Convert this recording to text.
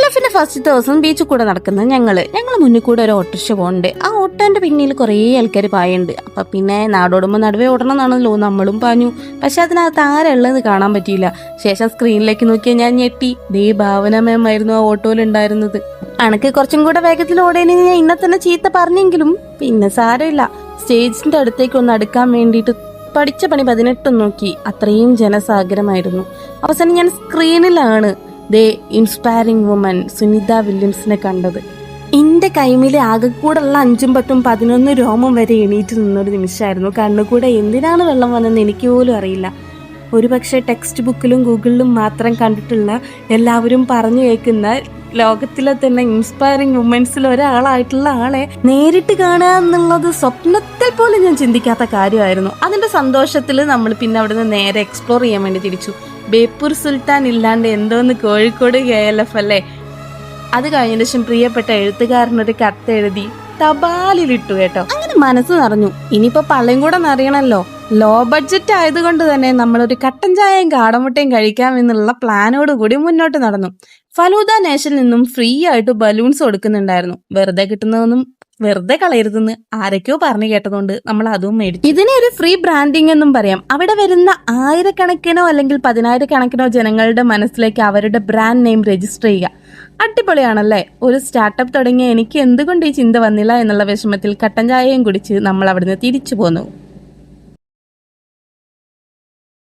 ട്രിപ്പിന്റെ first ദിവസം ബീച്ചിൽ കൂടെ നടക്കുന്ന ഞങ്ങള് മുന്നിൽ കൂടെ ഒരു ഓട്ടോറിക്ഷ പോകുന്നുണ്ട്. ആ ഓട്ടോന്റെ പിന്നിൽ കുറേ ആൾക്കാർ പായുണ്ട്. അപ്പൊ പിന്നെ നാടോടുമ്പോ നടുവേ ഓടണം എന്നാണല്ലോ, നമ്മളും പാഞ്ഞു. പക്ഷെ അതിനകത്ത് ആരുള്ളത് കാണാൻ പറ്റിയില്ല. ശേഷം സ്ക്രീനിലേക്ക് നോക്കിയാൽ ഞാൻ ഞെട്ടി. ദേ ഭാവന മാം ആയിരുന്നു ആ ഓട്ടോയിൽ ഉണ്ടായിരുന്നത്. അണക്ക് കുറച്ചും കൂടെ വേഗത്തിൽ ഓടേനെ ഞാൻ ഇന്നെ തന്നെ ചീത്ത പറഞ്ഞെങ്കിലും പിന്നെ സാരമില്ല. സ്റ്റേജിന്റെ അടുത്തേക്ക് ഒന്ന് അടുക്കാൻ വേണ്ടിയിട്ട് പഠിച്ച പണി 18 നോക്കി. അത്രയും ജനസാഗരമായിരുന്നു. അവസാനം ഞാൻ സ്ക്രീനിലാണ് ദേ ഇൻസ്പയറിംഗ് വുമൻ സുനിത വില്യംസിനെ കണ്ടത്. എന്റെ കൈമിലെ ആകെക്കൂടുള്ള 5ഉം 10ഉം 11 രോമം വരെ എണീറ്റ് നിന്നൊരു നിമിഷമായിരുന്നു. കണ്ണുകൂടെ എന്തിനാണ് വെള്ളം വന്നതെന്ന് എനിക്ക് പോലും അറിയില്ല. ഒരുപക്ഷെ ടെക്സ്റ്റ് ബുക്കിലും ഗൂഗിളിലും മാത്രം കണ്ടിട്ടുള്ള എല്ലാവരും പറഞ്ഞു കേൾക്കുന്ന ലോകത്തിലെ തന്നെ ഇൻസ്പയറിംഗ് വുമൻസിൽ ഒരാളായിട്ടുള്ള ആളെ നേരിട്ട് കാണുക എന്നുള്ളത് സ്വപ്നത്തിൽ പോലും ഞാൻ ചിന്തിക്കാത്ത കാര്യമായിരുന്നു. അതിന്റെ സന്തോഷത്തിൽ നമ്മൾ പിന്നെ അവിടുന്ന് നേരെ എക്സ്പ്ലോർ ചെയ്യാൻ വേണ്ടി തിരിച്ചു. ബേപ്പൂർ സുൽത്താൻ ഇല്ലാണ്ട് എന്തോന്ന് കോഴിക്കോട് KLF അല്ലേ. അത് കഴിഞ്ഞ ശേഷം പ്രിയപ്പെട്ട എഴുത്തുകാരനൊരു കത്ത് എഴുതി തപാലിലിട്ടു കേട്ടോ. അങ്ങനെ മനസ്സ് നിറഞ്ഞു. ഇനിയിപ്പോ പള്ളിയും കൂടെ നിറയണല്ലോ. ലോ ബഡ്ജറ്റ് ആയതുകൊണ്ട് തന്നെ നമ്മളൊരു കട്ടൻ ചായയും കാടമുട്ടയും കഴിക്കാമെന്നുള്ള പ്ലാനോട് കൂടി മുന്നോട്ട് നടന്നു. ഫലൂദ നേഷനിൽ നിന്നും ഫ്രീ ആയിട്ട് ബലൂൺസ് കൊടുക്കുന്നുണ്ടായിരുന്നു. വെറുതെ കിട്ടുന്നതൊന്നും വെറുതെ കളയരുതെന്ന് ആരൊക്കെയോ പറഞ്ഞു കേട്ടതുകൊണ്ട് നമ്മൾ അതും മേടിച്ചു. ഇതിനെ ഒരു ഫ്രീ ബ്രാൻഡിങ് എന്നും പറയാം. അവിടെ വരുന്ന ആയിരക്കണക്കിനോ അല്ലെങ്കിൽ 10,000-കണക്കിനോ ജനങ്ങളുടെ മനസ്സിലേക്ക് അവരുടെ ബ്രാൻഡ് നെയിം രജിസ്റ്റർ ചെയ്യുക. അടിപൊളിയാണല്ലേ. ഒരു സ്റ്റാർട്ടപ്പ് തുടങ്ങിയ എനിക്ക് എന്തുകൊണ്ട് ഈ ചിന്ത വന്നില്ല എന്നുള്ള വിഷമത്തിൽ കട്ടൻ ചായയും കുടിച്ച് നമ്മൾ അവിടുന്ന് തിരിച്ചു പോന്നു.